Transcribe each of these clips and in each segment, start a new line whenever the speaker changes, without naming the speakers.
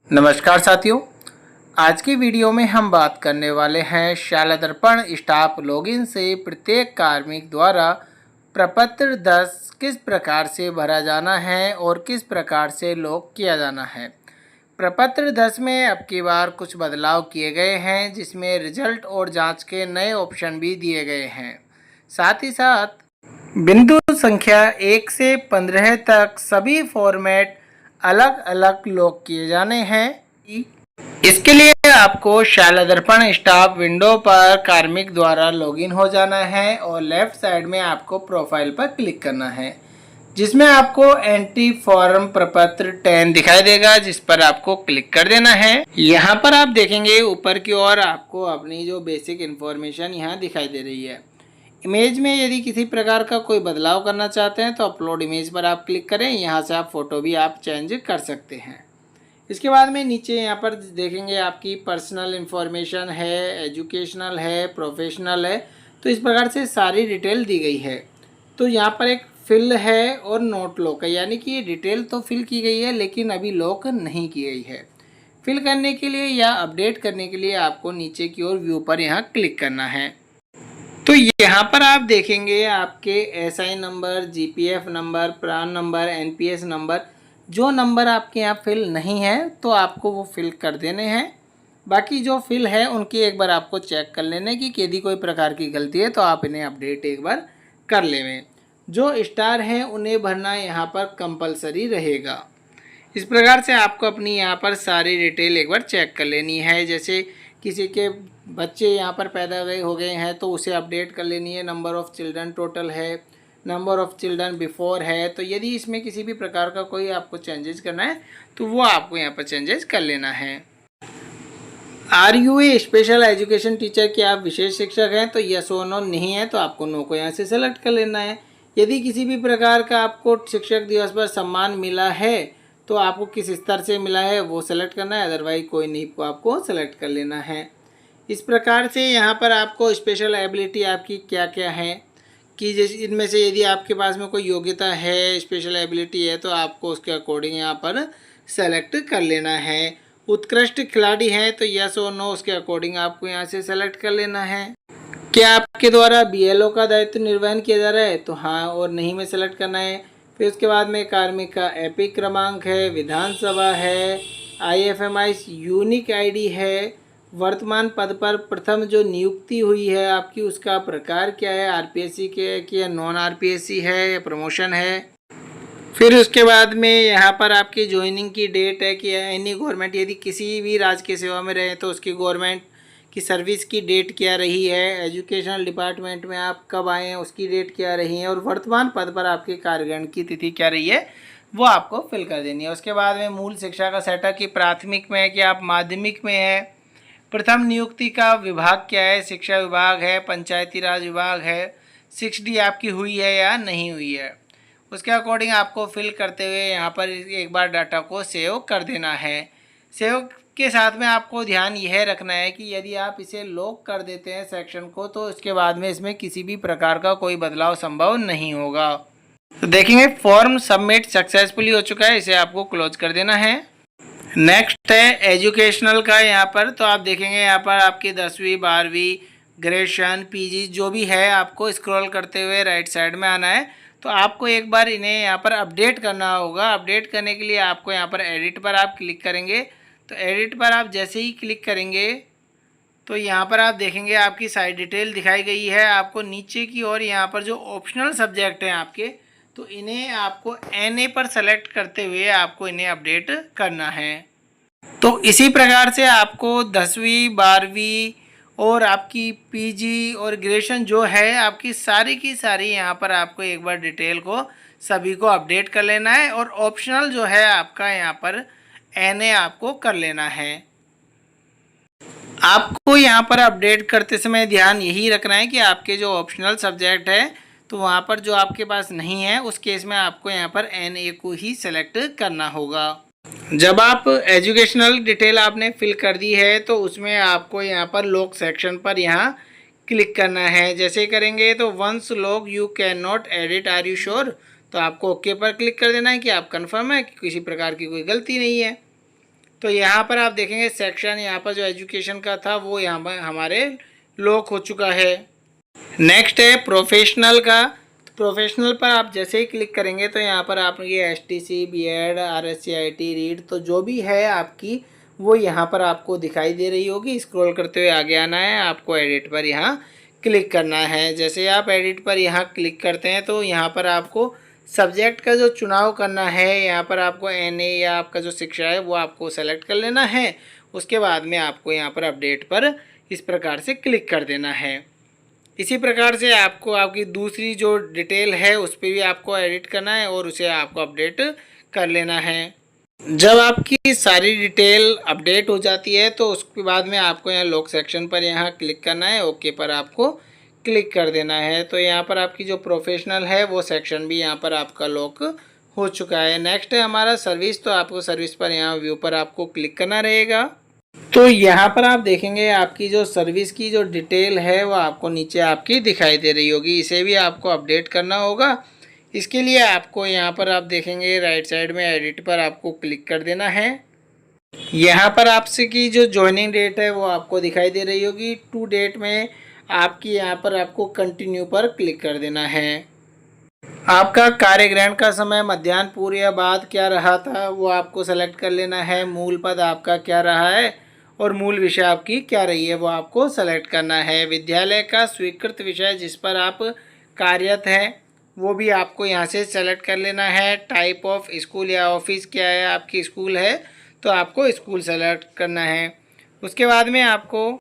नमस्कार साथियों, आज की वीडियो में हम बात करने वाले हैं शाला दर्पण स्टाफ लॉगिन से प्रत्येक कार्मिक द्वारा प्रपत्र 10 किस प्रकार से भरा जाना है और किस प्रकार से लॉग किया जाना है। प्रपत्र 10 में अब की बार कुछ बदलाव किए गए हैं, जिसमें रिजल्ट और जांच के नए ऑप्शन भी दिए गए हैं। साथ ही साथ बिंदु संख्या 1 से 15 तक सभी फॉर्मेट अलग अलग लॉक किए जाने हैं। इसके लिए आपको शाला दर्पण स्टाफ विंडो पर कार्मिक द्वारा लॉगिन हो जाना है और लेफ्ट साइड में आपको प्रोफाइल पर क्लिक करना है, जिसमें आपको एंट्री फॉर्म प्रपत्र 10 दिखाई देगा, जिस पर आपको क्लिक कर देना है। यहाँ पर आप देखेंगे ऊपर की ओर आपको अपनी जो बेसिक इन्फॉर्मेशन यहाँ दिखाई दे रही है। इमेज में यदि किसी प्रकार का कोई बदलाव करना चाहते हैं तो अपलोड इमेज पर आप क्लिक करें। यहाँ से आप फ़ोटो भी आप चेंज कर सकते हैं। इसके बाद में नीचे यहाँ पर देखेंगे आपकी पर्सनल इन्फॉर्मेशन है, एजुकेशनल है, प्रोफेशनल है, तो इस प्रकार से सारी डिटेल दी गई है। तो यहाँ पर एक फिल है और नोट लॉक है, यानी कि ये डिटेल तो फिल की गई है लेकिन अभी लॉक नहीं की गई है। फिल करने के लिए या अपडेट करने के लिए आपको नीचे की ओर व्यू पर यहाँ क्लिक करना है। तो यहाँ पर आप देखेंगे आपके SI number, GPF number, PRAN number, NPS number, जो नंबर आपके यहाँ फिल नहीं है तो आपको वो फिल कर देने हैं। बाकी जो फिल है उनकी एक बार आपको चेक कर लेने की यदि कोई प्रकार की गलती है तो आप इन्हें अपडेट एक बार कर लेवें। जो स्टार हैं उन्हें भरना यहाँ पर कंपलसरी रहेगा। इस प्रकार से आपको अपनी यहाँ पर सारी डिटेल एक बार चेक कर लेनी है। जैसे किसी के बच्चे यहाँ पर पैदा हो गए हैं तो उसे अपडेट कर लेनी है। नंबर ऑफ़ चिल्ड्रन टोटल है, नंबर ऑफ़ चिल्ड्रन बिफोर है, तो यदि इसमें किसी भी प्रकार का कोई आपको चेंजेस करना है तो वो आपको यहाँ पर चेंजेस कर लेना है। Are you a special education teacher के आप विशेष शिक्षक हैं तो यस और नो, नहीं है तो आपको नो को यहाँ से सेलेक्ट कर लेना है। यदि किसी भी प्रकार का आपको शिक्षक दिवस पर सम्मान मिला है तो आपको किस स्तर से मिला है वो सेलेक्ट करना है, अदरवाइज कोई नहीं को आपको सेलेक्ट कर लेना है। इस प्रकार से यहाँ पर आपको स्पेशल एबिलिटी आपकी क्या क्या है कि जैसे इनमें से यदि आपके पास में कोई योग्यता है, स्पेशल एबिलिटी है, तो आपको उसके अकॉर्डिंग यहाँ पर सेलेक्ट कर लेना है। उत्कृष्ट खिलाड़ी हैं तो यस और नो, उसके अकॉर्डिंग आपको यहाँ से सेलेक्ट कर लेना है। क्या आपके द्वारा बीएलओ का दायित्व निर्वहन किया जा रहा है तो हाँ और नहीं में सेलेक्ट करना है। फिर उसके बाद में कार्मिक का एपिक क्रमांक है, विधानसभा है, आईएफएमआई यूनिक आईडी है, वर्तमान पद पर प्रथम जो नियुक्ति हुई है आपकी उसका प्रकार क्या है, आरपीएससी के कि या नॉन आरपीएससी है या प्रमोशन है। फिर उसके बाद में यहाँ पर आपकी ज्वाइनिंग की डेट है कि एनी गवर्नमेंट, यदि किसी भी राजकीय सेवा में रहे तो उसकी गवर्नमेंट की सर्विस की डेट क्या रही है, एजुकेशनल डिपार्टमेंट में आप कब आए हैं उसकी डेट क्या रही है, और वर्तमान पद पर आपके कार्यग्रहण की तिथि क्या रही है वो आपको फिल कर देनी है। उसके बाद में मूल शिक्षा का सेटअप कि प्राथमिक में है कि आप माध्यमिक में है, प्रथम नियुक्ति का विभाग क्या है, शिक्षा विभाग है, पंचायती राज विभाग है, 6D आपकी हुई है या नहीं हुई है, उसके अकॉर्डिंग आपको फिल करते हुए यहाँ पर एक बार डाटा को सेव कर देना है। सेव के साथ में आपको ध्यान यह रखना है कि यदि आप इसे लॉक कर देते हैं सेक्शन को तो उसके बाद में इसमें किसी भी प्रकार का कोई बदलाव संभव नहीं होगा। तो देखेंगे फॉर्म सबमिट सक्सेसफुली हो चुका है, इसे आपको क्लोज कर देना है। नेक्स्ट है एजुकेशनल का। यहाँ पर तो आप देखेंगे यहाँ पर आपकी 10वीं 12वीं ग्रेजुएशन पीजी जो भी है आपको स्क्रॉल करते हुए राइट साइड में आना है। तो आपको एक बार इन्हें यहाँ पर अपडेट करना होगा। अपडेट करने के लिए आपको यहाँ पर एडिट पर आप क्लिक करेंगे। तो एडिट पर आप जैसे ही क्लिक करेंगे तो यहाँ पर आप देखेंगे आपकी सारी डिटेल दिखाई गई है। आपको नीचे की ओर यहाँ पर जो ऑप्शनल सब्जेक्ट हैं आपके, तो इन्हें आपको NA पर सेलेक्ट करते हुए आपको इन्हें अपडेट करना है। तो इसी प्रकार से आपको 10वीं 12वीं और आपकी पीजी और ग्रेजुएशन जो है आपकी सारी की सारी यहाँ पर आपको एक बार डिटेल को सभी को अपडेट कर लेना है, और ऑप्शनल जो है आपका यहाँ पर NA आपको कर लेना है। आपको यहाँ पर अपडेट करते समय ध्यान यही रखना है कि आपके जो ऑप्शनल सब्जेक्ट है तो वहाँ पर जो आपके पास नहीं है उस केस में आपको यहाँ पर NA को ही सेलेक्ट करना होगा। जब आप एजुकेशनल डिटेल आपने फिल कर दी है तो उसमें आपको यहाँ पर लॉक सेक्शन पर यहाँ क्लिक करना है। जैसे करेंगे तो once lock you can not edit are you sure, तो आपको ओके पर क्लिक कर देना है कि आप कंफर्म है कि किसी प्रकार की कोई गलती नहीं है। तो यहाँ पर आप देखेंगे सेक्शन यहाँ पर जो एजुकेशन का था वो यहाँ पर हमारे लॉक हो चुका है। नेक्स्ट है प्रोफेशनल का। प्रोफेशनल पर आप जैसे ही क्लिक करेंगे तो यहाँ पर आप ये एसटीसी, बीएड, आरएससीआईटी, रीड तो जो भी है आपकी वो यहाँ पर आपको दिखाई दे रही होगी। स्क्रॉल करते हुए आगे आना है, आपको एडिट पर यहाँ क्लिक करना है। जैसे आप एडिट पर यहाँ क्लिक करते हैं तो यहाँ पर आपको सब्जेक्ट का जो चुनाव करना है, यहाँ पर आपको एनए या आपका जो शिक्षा है वो आपको सेलेक्ट कर लेना है। उसके बाद में आपको यहाँ पर अपडेट पर इस प्रकार से क्लिक कर देना है। इसी प्रकार से आपको आपकी दूसरी जो डिटेल है उस पर भी आपको एडिट करना है और उसे आपको अपडेट कर लेना है। जब आपकी सारी डिटेल अपडेट हो जाती है तो उसके बाद में आपको यहाँ लॉक सेक्शन पर यहाँ क्लिक करना है, ओके पर आपको क्लिक कर देना है। तो यहाँ पर आपकी जो प्रोफेशनल है वो सेक्शन भी यहाँ पर आपका लॉक हो चुका है। नेक्स्ट है हमारा सर्विस। तो आपको सर्विस पर यहाँ व्यू पर आपको क्लिक करना रहेगा। तो यहाँ पर आप देखेंगे आपकी जो सर्विस की जो डिटेल है वो आपको नीचे आपकी दिखाई दे रही होगी। इसे भी आपको अपडेट करना होगा। इसके लिए आपको यहाँ पर आप देखेंगे राइट साइड में एडिट पर आपको क्लिक कर देना है। यहाँ पर आपसे की जो ज्वाइनिंग डेट है वो आपको दिखाई दे रही होगी। टू डेट में आपकी यहाँ पर आपको कंटिन्यू पर क्लिक कर देना है। आपका कार्य ग्रहण का समय मध्याह्न पूर्व या बाद क्या रहा था वो आपको सेलेक्ट कर लेना है। मूल पद आपका क्या रहा है और मूल विषय आपकी क्या रही है वो आपको सेलेक्ट करना है। विद्यालय का स्वीकृत विषय जिस पर आप कार्यरत हैं वो भी आपको यहाँ से सेलेक्ट कर लेना है। टाइप ऑफ स्कूल या ऑफिस क्या है, आपकी स्कूल है तो आपको स्कूल सेलेक्ट करना है। उसके बाद में आपको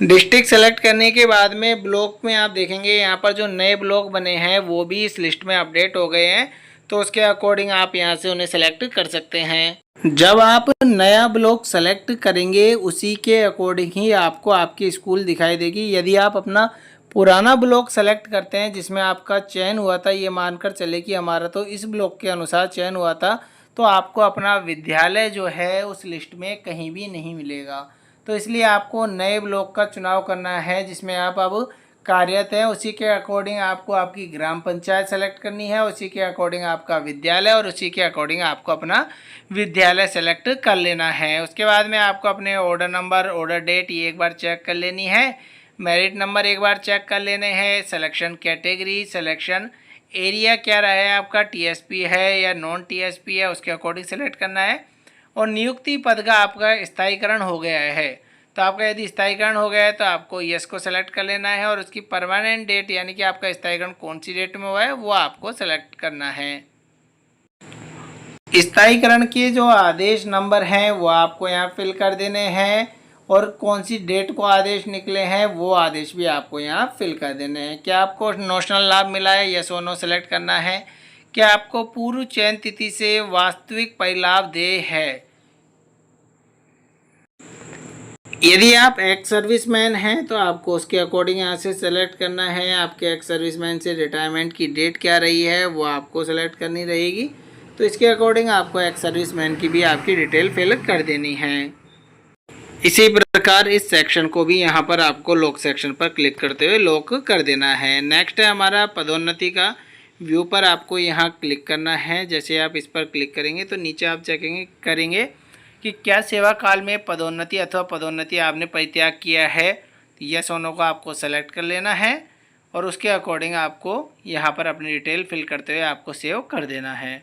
डिस्ट्रिक्ट सेलेक्ट करने के बाद में ब्लॉक में आप देखेंगे यहाँ पर जो नए ब्लॉक बने हैं वो भी इस लिस्ट में अपडेट हो गए हैं। तो उसके अकॉर्डिंग आप यहाँ से उन्हें सेलेक्ट कर सकते हैं। जब आप नया ब्लॉक सेलेक्ट करेंगे उसी के अकॉर्डिंग ही आपको आपकी स्कूल दिखाई देगी। यदि आप अपना पुराना ब्लॉक सेलेक्ट करते हैं जिसमें आपका चयन हुआ था, ये मानकर चले कि हमारा तो इस ब्लॉक के अनुसार चयन हुआ था, तो आपको अपना विद्यालय जो है उस लिस्ट में कहीं भी नहीं मिलेगा। तो इसलिए आपको नए ब्लॉक का चुनाव करना है जिसमें आप अब कार्यरत हैं। उसी के अकॉर्डिंग आपको आपकी ग्राम पंचायत सेलेक्ट करनी है, उसी के अकॉर्डिंग आपका विद्यालय और उसी के अकॉर्डिंग आपको अपना विद्यालय सेलेक्ट कर लेना है। उसके बाद में आपको अपने ऑर्डर नंबर, ऑर्डर डेट ये एक बार चेक कर लेनी है। मेरिट नंबर एक बार चेक कर लेने हैं। सिलेक्शन कैटेगरी, सिलेक्शन एरिया क्या रहा है आपका, टीएसपी है या नॉन टीएसपी है, उसके अकॉर्डिंग सेलेक्ट करना है। और नियुक्ति पद का आपका स्थायीकरण हो गया है तो आपका यदि स्थायीकरण हो गया है तो आपको यस को सेलेक्ट कर लेना है। और उसकी परमानेंट डेट यानी कि आपका स्थायीकरण कौन सी डेट में हुआ है वो आपको सेलेक्ट करना है। स्थायीकरण के जो आदेश नंबर हैं वो आपको यहाँ फिल कर देने हैं और कौन सी डेट को आदेश निकले हैं वो आदेश भी आपको यहाँ फिल कर देने हैं। क्या आपको नॉशनल लाभ मिला है, यस और नो सेलेक्ट करना है। क्या आपको पूर्व चयन तिथि से वास्तविक परिलाभ देय है। यदि आप एक्स सर्विसमैन हैं तो आपको उसके अकॉर्डिंग यहाँ से सेलेक्ट करना है। आपके एक्स सर्विसमैन से रिटायरमेंट की डेट क्या रही है वो आपको सेलेक्ट करनी रहेगी। तो इसके अकॉर्डिंग आपको एक्स सर्विसमैन की भी आपकी डिटेल फिल कर देनी है। इसी प्रकार इस सेक्शन को भी यहाँ पर आपको लॉक सेक्शन पर क्लिक करते हुए लॉक कर देना है। नेक्स्ट है हमारा पदोन्नति का। व्यू पर आपको यहाँ क्लिक करना है। जैसे आप इस पर क्लिक करेंगे तो नीचे आप चेकिंग करेंगे कि क्या सेवा काल में पदोन्नति अथवा पदोन्नति आपने परित्याग किया है। यस और नो को आपको सेलेक्ट कर लेना है और उसके अकॉर्डिंग आपको यहाँ पर अपनी डिटेल फिल करते हुए आपको सेव कर देना है।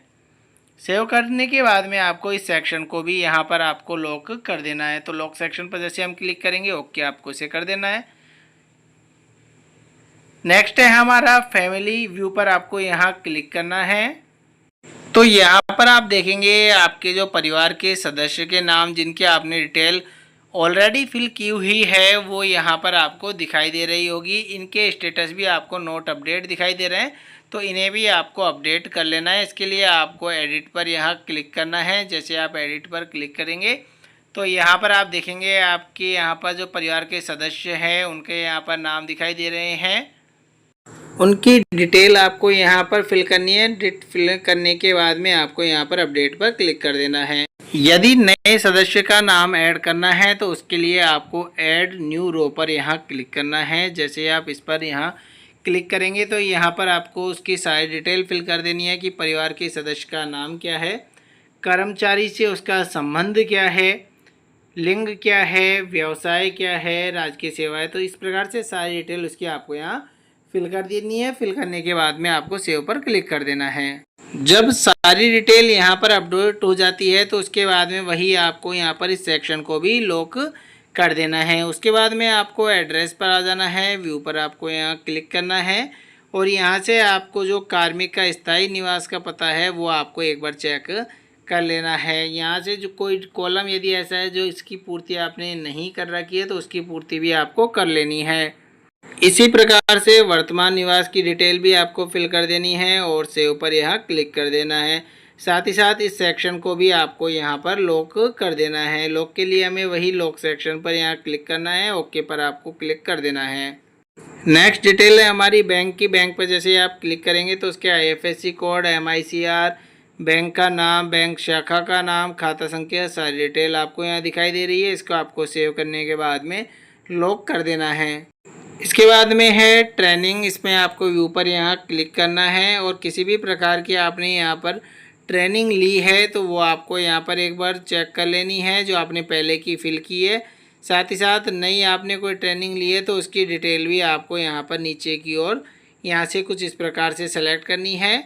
सेव करने के बाद में आपको इस सेक्शन को भी यहाँ पर आपको लॉक कर देना है। तो लॉक सेक्शन पर जैसे हम क्लिक करेंगे ओके आपको इसे कर देना है। नेक्स्ट है हमारा फैमिली। व्यू पर आपको यहाँ क्लिक करना है। तो यहाँ पर आप देखेंगे आपके जो परिवार के सदस्य के नाम जिनके आपने डिटेल ऑलरेडी फिल की हुई है वो यहाँ पर आपको दिखाई दे रही होगी। इनके स्टेटस भी आपको नोट अपडेट दिखाई दे रहे हैं तो इन्हें भी आपको अपडेट कर लेना है। इसके लिए आपको एडिट पर यहाँ क्लिक करना है। जैसे आप एडिट पर क्लिक करेंगे तो यहाँ पर आप देखेंगे आपके यहाँ पर जो परिवार के सदस्य हैं उनके यहाँ पर नाम दिखाई दे रहे हैं। उनकी डिटेल आपको यहाँ पर फिल करनी है। फिल करने के बाद में आपको यहाँ पर अपडेट पर क्लिक कर देना है। यदि नए सदस्य का नाम ऐड करना है तो उसके लिए आपको ऐड न्यू रो पर यहाँ क्लिक करना है। जैसे आप इस पर यहाँ क्लिक करेंगे तो यहाँ पर आपको उसकी सारी डिटेल फिल कर देनी है कि परिवार के सदस्य का नाम क्या है, कर्मचारी से उसका संबंध क्या है, लिंग क्या है, व्यवसाय क्या है, राजकीय सेवा है। तो इस प्रकार से सारी डिटेल उसकी आपको यहाँ फिल कर देनी है। फिल करने के बाद में आपको सेव पर क्लिक कर देना है। जब सारी डिटेल यहाँ पर अपडेट हो जाती है तो उसके बाद में वही आपको यहाँ पर इस सेक्शन को भी लॉक कर देना है। उसके बाद में आपको एड्रेस पर आ जाना है, व्यू पर आपको यहाँ क्लिक करना है और यहाँ से आपको जो कार्मिक का स्थायी निवास का पता है वो आपको एक बार चेक कर लेना है। यहाँ से जो कोई कॉलम यदि ऐसा है जो इसकी पूर्ति आपने नहीं कर रखी है तो उसकी पूर्ति भी आपको कर लेनी है। इसी प्रकार से वर्तमान निवास की डिटेल भी आपको फिल कर देनी है और सेव पर यहाँ क्लिक कर देना है। साथ ही साथ इस सेक्शन को भी आपको यहाँ पर लॉक कर देना है। लॉक के लिए हमें वही लॉक सेक्शन पर यहाँ क्लिक करना है, ओके पर आपको क्लिक कर देना है। नेक्स्ट डिटेल है हमारी बैंक की। बैंक पर जैसे आप क्लिक करेंगे तो उसके IFSC कोड, MICR, बैंक का नाम, बैंक शाखा का नाम, खाता संख्या, सारी डिटेल आपको यहाँ दिखाई दे रही है। इसको आपको सेव करने के बाद में लॉक कर देना है। इसके बाद में है ट्रेनिंग। इसमें आपको व्यू पर यहाँ क्लिक करना है और किसी भी प्रकार की आपने यहाँ पर ट्रेनिंग ली है तो वो आपको यहाँ पर एक बार चेक कर लेनी है जो आपने पहले की फिल की है। साथ ही साथ नई आपने कोई ट्रेनिंग ली है तो उसकी डिटेल भी आपको यहाँ पर नीचे की ओर यहाँ से कुछ इस प्रकार से सेलेक्ट करनी है।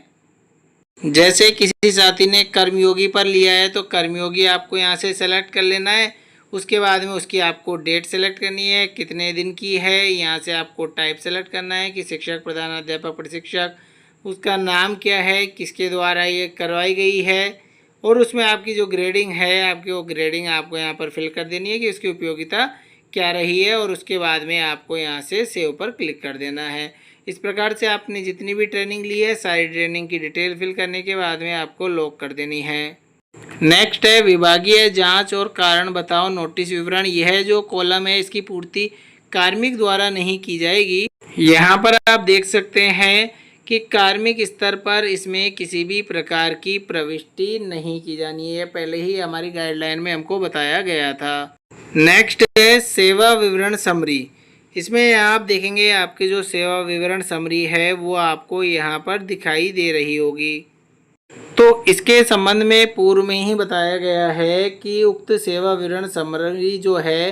जैसे किसी साथी ने कर्मयोगी पर लिया है तो कर्मयोगी आपको यहाँ से सेलेक्ट कर लेना है। उसके बाद में उसकी आपको डेट सेलेक्ट करनी है, कितने दिन की है। यहाँ से आपको टाइप सेलेक्ट करना है कि शिक्षक, प्रधानाध्यापक, प्रशिक्षक, उसका नाम क्या है, किसके द्वारा ये करवाई गई है और उसमें आपकी जो ग्रेडिंग है आपकी वो ग्रेडिंग आपको यहाँ पर फिल कर देनी है कि उसकी उपयोगिता क्या रही है और उसके बाद में आपको यहाँ से सेव पर क्लिक कर देना है। इस प्रकार से आपने जितनी भी ट्रेनिंग ली है सारी ट्रेनिंग की डिटेल फिल करने के बाद में आपको लॉक कर देनी है। नेक्स्ट है विभागीय जांच और कारण बताओ नोटिस विवरण। यह जो कॉलम है इसकी पूर्ति कार्मिक द्वारा नहीं की जाएगी। यहाँ पर आप देख सकते हैं कि कार्मिक स्तर पर इसमें किसी भी प्रकार की प्रविष्टि नहीं की जानी है, पहले ही हमारी गाइडलाइन में हमको बताया गया था। नेक्स्ट है सेवा विवरण समरी। इसमें आप देखेंगे आपकी जो सेवा विवरण समरी है वो आपको यहाँ पर दिखाई दे रही होगी। तो इसके संबंध में पूर्व में ही बताया गया है कि उक्त सेवा विवरण समरी जो है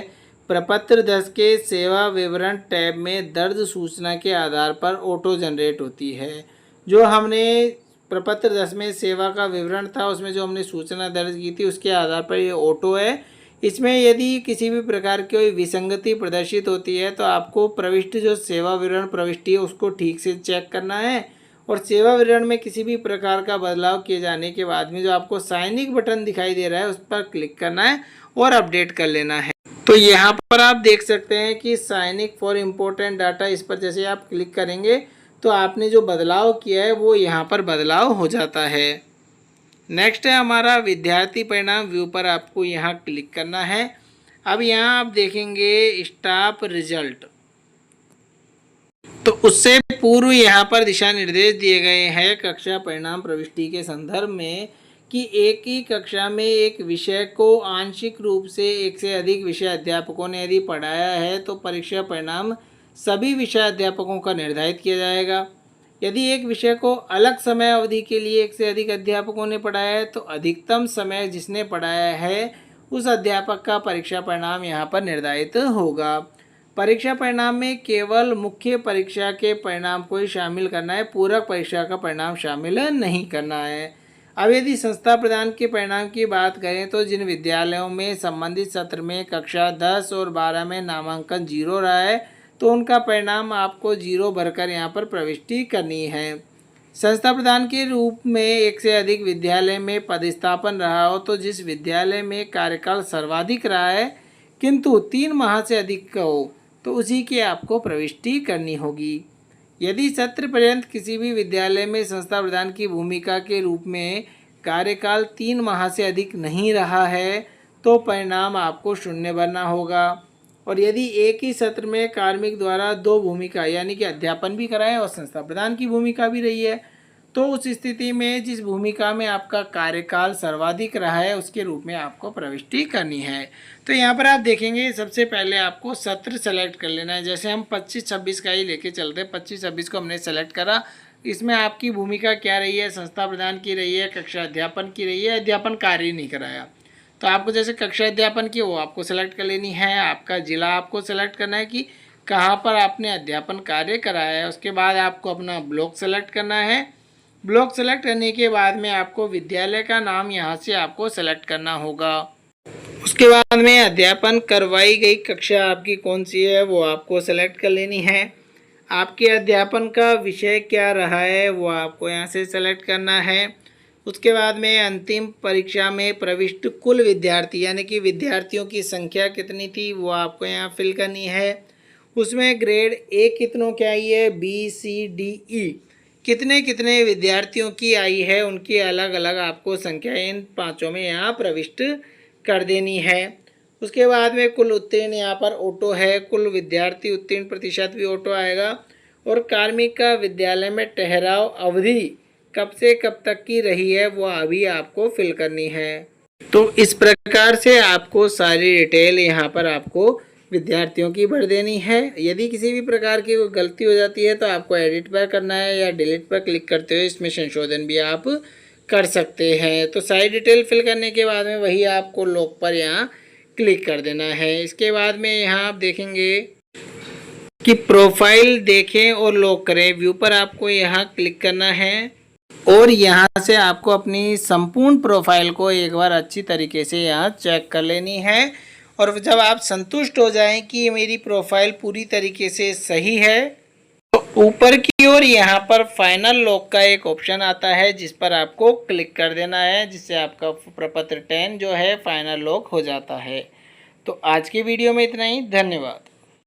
प्रपत्र 10 के सेवा विवरण टैब में दर्ज सूचना के आधार पर ऑटो जनरेट होती है। जो हमने प्रपत्र 10 में सेवा का विवरण था उसमें जो हमने सूचना दर्ज की थी उसके आधार पर ये ऑटो है। इसमें यदि किसी भी प्रकार की कोई विसंगति प्रदर्शित होती है तो आपको प्रविष्ट जो सेवा विवरण प्रविष्टि है उसको ठीक से चेक करना है और सेवा विवरण में किसी भी प्रकार का बदलाव किए जाने के बाद में जो आपको साइनिक बटन दिखाई दे रहा है उस पर क्लिक करना है और अपडेट कर लेना है। तो यहाँ पर आप देख सकते हैं कि साइनिक फॉर इम्पोर्टेंट डाटा, इस पर जैसे आप क्लिक करेंगे तो आपने जो बदलाव किया है वो यहाँ पर बदलाव हो जाता है। नेक्स्ट है हमारा विद्यार्थी परिणाम। व्यू पर आपको यहाँ क्लिक करना है। अब यहाँ आप देखेंगे स्टाफ रिजल्ट। तो उससे पूर्व यहाँ पर दिशा निर्देश दिए गए हैं कक्षा परिणाम प्रविष्टि के संदर्भ में कि एक ही कक्षा में एक विषय को आंशिक रूप से एक से अधिक विषय अध्यापकों ने यदि पढ़ाया है तो परीक्षा परिणाम सभी विषय अध्यापकों का निर्धारित किया जाएगा। यदि एक विषय को अलग समय अवधि के लिए एक से अधिक अध्यापकों ने पढ़ाया है तो अधिकतम समय जिसने पढ़ाया है उस अध्यापक का परीक्षा परिणाम यहाँ पर निर्धारित होगा। परीक्षा परिणाम में केवल मुख्य परीक्षा के परिणाम को ही शामिल करना है, पूरक परीक्षा का परिणाम शामिल नहीं करना है। अब यदि संस्था प्रदान के परिणाम की बात करें तो जिन विद्यालयों में संबंधित सत्र में कक्षा 10 और 12 में नामांकन 0 रहा है तो उनका परिणाम आपको 0 भरकर यहाँ पर प्रविष्टि करनी है। संस्था प्रदान के रूप में एक से अधिक विद्यालय में पदस्थापन रहा हो तो जिस विद्यालय में कार्यकाल सर्वाधिक रहा है किंतु 3 माह से अधिक का हो तो उसी की आपको प्रविष्टि करनी होगी। यदि सत्र पर्यंत किसी भी विद्यालय में संस्था प्रदान की भूमिका के रूप में कार्यकाल 3 माह से अधिक नहीं रहा है तो परिणाम आपको 0 भरना होगा। और यदि एक ही सत्र में कार्मिक द्वारा 2 भूमिका यानी कि अध्यापन भी कराएं और संस्था प्रदान की भूमिका भी रही है तो उस स्थिति में जिस भूमिका में आपका कार्यकाल सर्वाधिक रहा है उसके रूप में आपको प्रविष्टि करनी है। तो यहाँ पर आप देखेंगे सबसे पहले आपको सत्र सेलेक्ट कर लेना है। जैसे हम 25-26 का ही लेके चलते हैं, 25-26 को हमने सेलेक्ट करा। इसमें आपकी भूमिका क्या रही है, संस्था प्रदान की रही है, कक्षा अध्यापन की रही है, अध्यापन कार्य नहीं कराया। तो आपको जैसे कक्षा अध्यापन की वो आपको सेलेक्ट कर लेनी है, आपका ज़िला आपको सेलेक्ट करना है कि कहाँ पर आपने अध्यापन कार्य कराया है। उसके बाद आपको अपना ब्लॉक सेलेक्ट करना है। ब्लॉक सेलेक्ट करने के बाद में आपको विद्यालय का नाम यहाँ से आपको सेलेक्ट करना होगा। उसके बाद में अध्यापन करवाई गई कक्षा आपकी कौन सी है वो आपको सेलेक्ट कर लेनी है। आपके अध्यापन का विषय क्या रहा है वो आपको यहाँ से सेलेक्ट करना है। उसके बाद में अंतिम परीक्षा में प्रविष्ट कुल विद्यार्थी यानी कि विद्यार्थियों की संख्या कितनी थी वो आपको यहाँ फिल करनी है। उसमें ग्रेड ए कितनों की आई है, बी सी डी ई कितने कितने विद्यार्थियों की आई है, उनकी अलग अलग आपको संख्या इन पाँचों में यहाँ प्रविष्ट कर देनी है। उसके बाद में कुल उत्तीर्ण यहाँ पर ऑटो है, कुल विद्यार्थी उत्तीर्ण प्रतिशत भी ऑटो आएगा। और कार्मिक का विद्यालय में ठहराव अवधि कब से कब तक की रही है वो अभी आपको फिल करनी है। तो इस प्रकार से आपको सारी डिटेल यहाँ पर आपको विद्यार्थियों की भर देनी है। यदि किसी भी प्रकार की कोई गलती हो जाती है तो आपको एडिट पर करना है या डिलीट पर क्लिक करते हुए इसमें संशोधन भी आप कर सकते हैं। तो सारी डिटेल फिल करने के बाद में वही आपको लॉक पर यहाँ क्लिक कर देना है। इसके बाद में यहाँ आप देखेंगे कि प्रोफाइल देखें और लॉक करें, व्यू पर आपको यहाँ क्लिक करना है और यहाँ से आपको अपनी संपूर्ण प्रोफाइल को एक बार अच्छी तरीके से यहाँ चेक कर लेनी है। और जब आप संतुष्ट हो जाएं कि मेरी प्रोफाइल पूरी तरीके से सही है तो ऊपर की ओर यहाँ पर फाइनल लॉक का एक ऑप्शन आता है जिस पर आपको क्लिक कर देना है, जिससे आपका प्रपत्र 10 जो है फाइनल लॉक हो जाता है। तो आज की वीडियो में इतना ही, धन्यवाद।